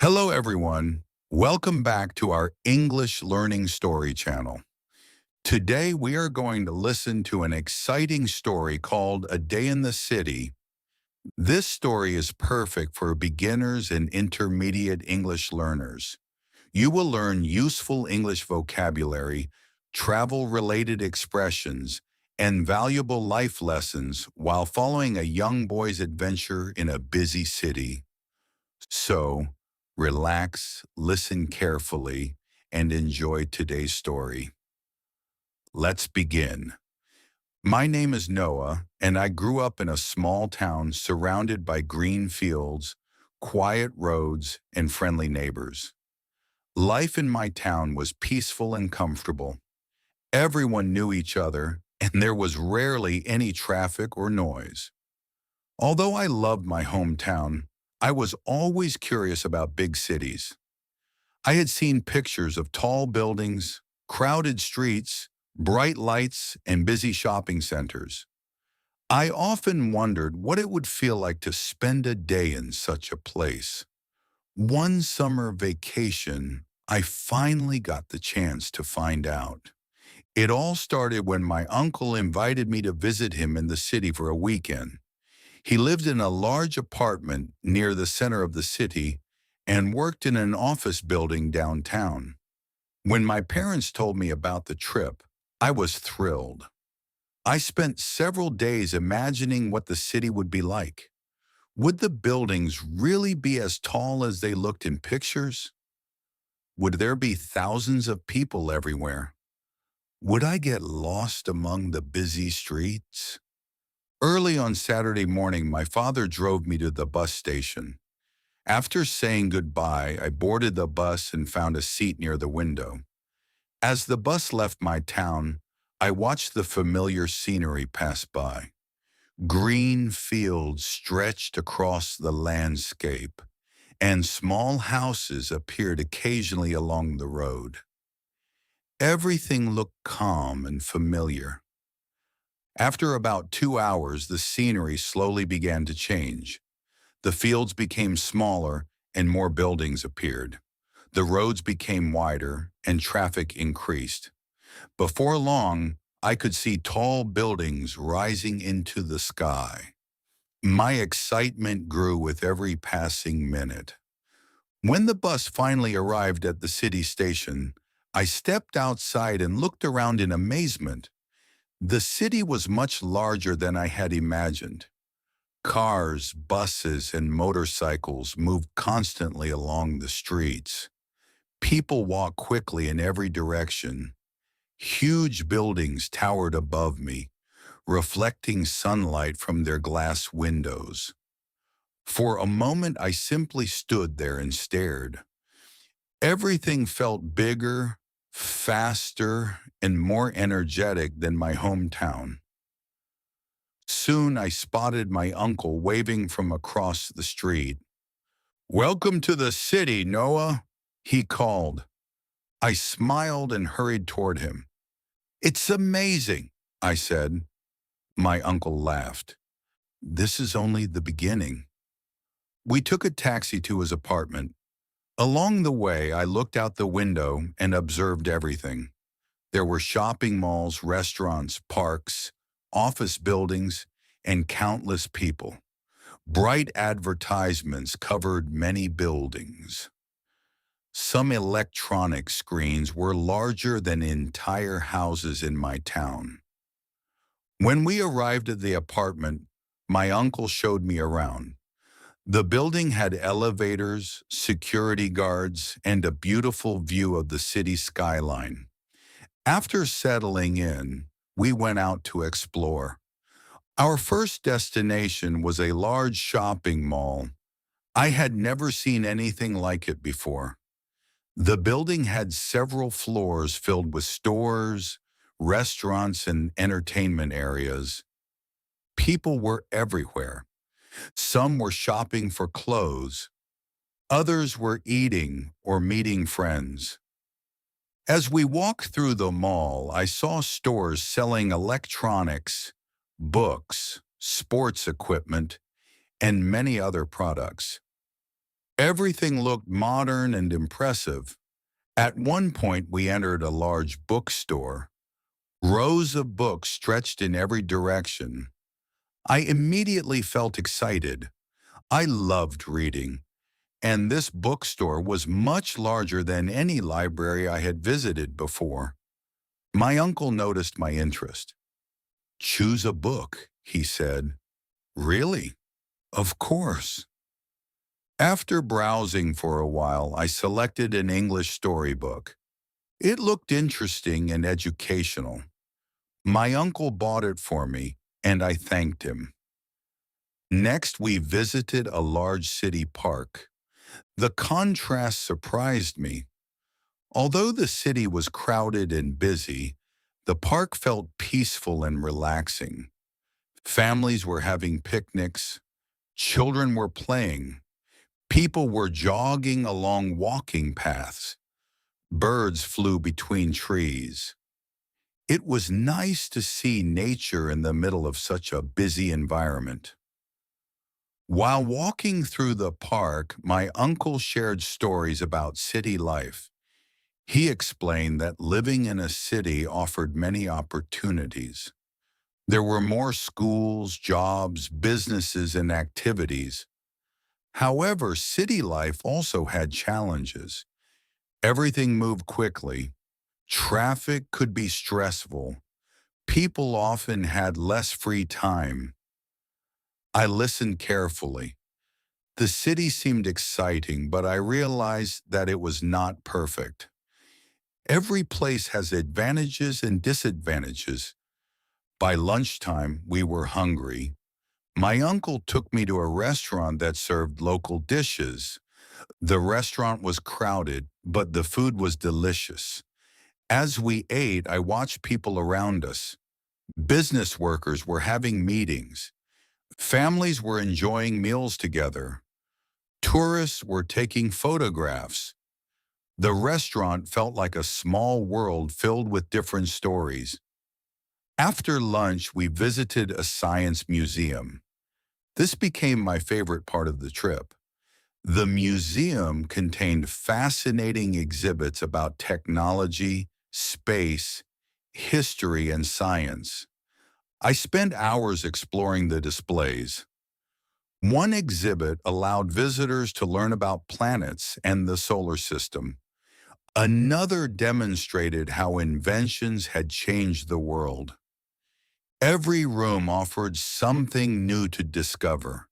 Hello, everyone. Welcome back to our English Learning Story channel. Today, we are going to listen to an exciting story called A Day in the City. This story is perfect for beginners and intermediate English learners. You will learn useful English vocabulary, travel-related expressions, and valuable life lessons while following a young boy's adventure in a busy city. So, relax, listen carefully, and enjoy today's story. Let's begin. My name is Noah, and I grew up in a small town surrounded by green fields, quiet roads, and friendly neighbors. Life in my town was peaceful and comfortable. Everyone knew each other, and there was rarely any traffic or noise. Although I loved my hometown, I was always curious about big cities. I had seen pictures of tall buildings, crowded streets, bright lights, and busy shopping centers. I often wondered what it would feel like to spend a day in such a place. One summer vacation, I finally got the chance to find out. It all started when my uncle invited me to visit him in the city for a weekend. He lived in a large apartment near the center of the city and worked in an office building downtown. When my parents told me about the trip, I was thrilled. I spent several days imagining what the city would be like. Would the buildings really be as tall as they looked in pictures? Would there be thousands of people everywhere? Would I get lost among the busy streets? Early on Saturday morning, my father drove me to the bus station. After saying goodbye, I boarded the bus and found a seat near the window. As the bus left my town, I watched the familiar scenery pass by. Green fields stretched across the landscape, and small houses appeared occasionally along the road. Everything looked calm and familiar. After about 2 hours, the scenery slowly began to change. The fields became smaller and more buildings appeared. The roads became wider and traffic increased. Before long, I could see tall buildings rising into the sky. My excitement grew with every passing minute. When the bus finally arrived at the city station, I stepped outside and looked around in amazement. The city was much larger than I had imagined. Cars, buses, and motorcycles moved constantly along the streets. People walked quickly in every direction. Huge buildings towered above me, reflecting sunlight from their glass windows. For a moment, I simply stood there and stared. Everything felt bigger, faster, and more energetic than my hometown. Soon I spotted my uncle waving from across the street. "Welcome to the city, Noah," he called. I smiled and hurried toward him. "It's amazing," I said. My uncle laughed. "This is only the beginning." We took a taxi to his apartment. Along the way, I looked out the window and observed everything. There were shopping malls, restaurants, parks, office buildings, and countless people. Bright advertisements covered many buildings. Some electronic screens were larger than entire houses in my town. When we arrived at the apartment, my uncle showed me around. The building had elevators, security guards, and a beautiful view of the city skyline. After settling in, we went out to explore. Our first destination was a large shopping mall. I had never seen anything like it before. The building had several floors filled with stores, restaurants, and entertainment areas. People were everywhere. Some were shopping for clothes. Others were eating or meeting friends. As we walked through the mall, I saw stores selling electronics, books, sports equipment, and many other products. Everything looked modern and impressive. At one point, we entered a large bookstore. Rows of books stretched in every direction. I immediately felt excited. I loved reading, and this bookstore was much larger than any library I had visited before. My uncle noticed my interest. "Choose a book," he said. "Really?" "Of course." After browsing for a while, I selected an English storybook. It looked interesting and educational. My uncle bought it for me, and I thanked him. Next, we visited a large city park. The contrast surprised me. Although the city was crowded and busy, the park felt peaceful and relaxing. Families were having picnics, children were playing, people were jogging along walking paths, birds flew between trees. It was nice to see nature in the middle of such a busy environment. While walking through the park, my uncle shared stories about city life. He explained that living in a city offered many opportunities. There were more schools, jobs, businesses, and activities. However, city life also had challenges. Everything moved quickly. Traffic could be stressful. People often had less free time. I listened carefully. The city seemed exciting, but I realized that it was not perfect. Every place has advantages and disadvantages. By lunchtime, we were hungry. My uncle took me to a restaurant that served local dishes. The restaurant was crowded, but the food was delicious. As we ate, I watched people around us. Business workers were having meetings. Families were enjoying meals together. Tourists were taking photographs. The restaurant felt like a small world filled with different stories. After lunch, we visited a science museum. This became my favorite part of the trip. The museum contained fascinating exhibits about technology, space, history, and science. I spent hours exploring the displays. One exhibit allowed visitors to learn about planets and the solar system. Another demonstrated how inventions had changed the world. Every room offered something new to discover.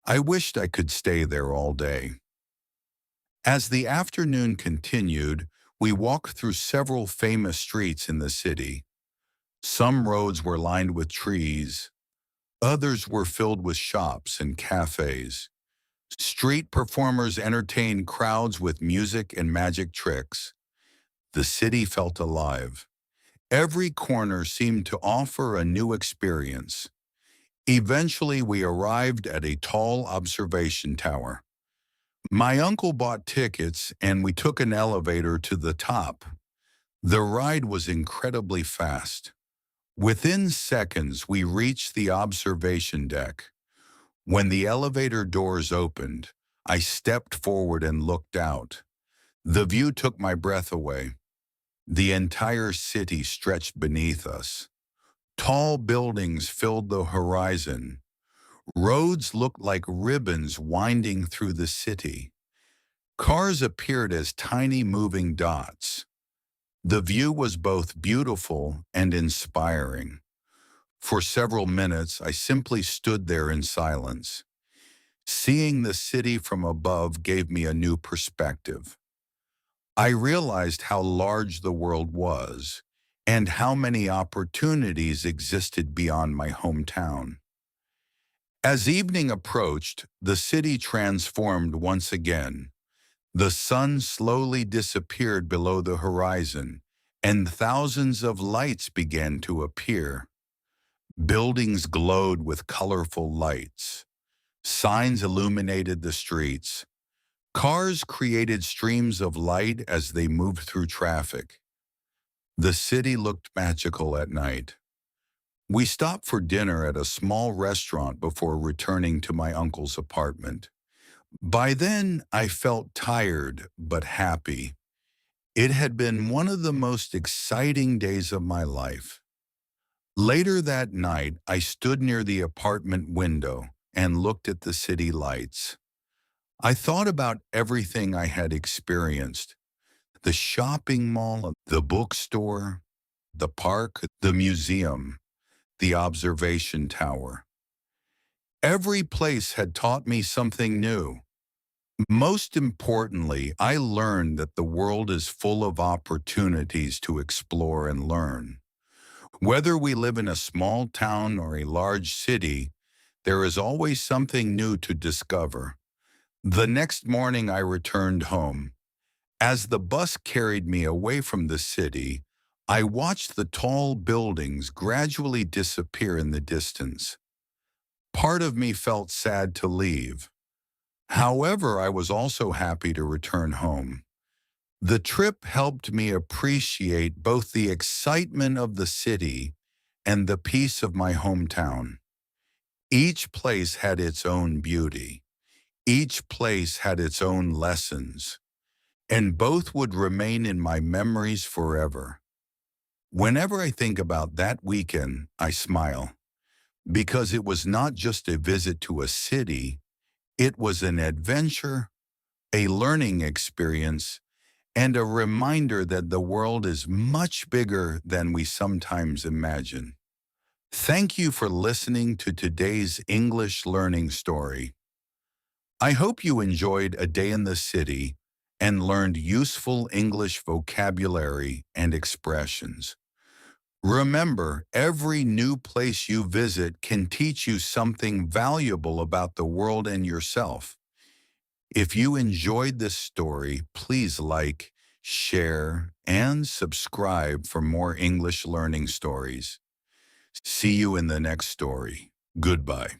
I wished I could stay there all day. As the afternoon continued, we walked through several famous streets in the city. Some roads were lined with trees. Others were filled with shops and cafes. Street performers entertained crowds with music and magic tricks. The city felt alive. Every corner seemed to offer a new experience. Eventually, we arrived at a tall observation tower. My uncle bought tickets and we took an elevator to the top. The ride was incredibly fast. Within seconds, we reached the observation deck. When the elevator doors opened, I stepped forward and looked out. The view took my breath away. The entire city stretched beneath us. Tall buildings filled the horizon. Roads looked like ribbons winding through the city. Cars appeared as tiny moving dots. The view was both beautiful and inspiring. For several minutes, I simply stood there in silence. Seeing the city from above gave me a new perspective. I realized how large the world was and how many opportunities existed beyond my hometown. As evening approached, the city transformed once again. The sun slowly disappeared below the horizon, and thousands of lights began to appear. Buildings glowed with colorful lights. Signs illuminated the streets. Cars created streams of light as they moved through traffic. The city looked magical at night. We stopped for dinner at a small restaurant before returning to my uncle's apartment. By then, I felt tired but happy. It had been one of the most exciting days of my life. Later that night, I stood near the apartment window and looked at the city lights. I thought about everything I had experienced: the shopping mall, the bookstore, the park, the museum, the observation tower. Every place had taught me something new. Most importantly, I learned that the world is full of opportunities to explore and learn. Whether we live in a small town or a large city, there is always something new to discover. The next morning I returned home. As the bus carried me away from the city, I watched the tall buildings gradually disappear in the distance. Part of me felt sad to leave. However, I was also happy to return home. The trip helped me appreciate both the excitement of the city and the peace of my hometown. Each place had its own beauty. Each place had its own lessons, and both would remain in my memories forever. Whenever I think about that weekend, I smile, because it was not just a visit to a city, it was an adventure, a learning experience, and a reminder that the world is much bigger than we sometimes imagine. Thank you for listening to today's English learning story. I hope you enjoyed a day in the city and learned useful English vocabulary and expressions. Remember, every new place you visit can teach you something valuable about the world and yourself. If you enjoyed this story, please like, share, and subscribe for more English learning stories. See you in the next story. Goodbye.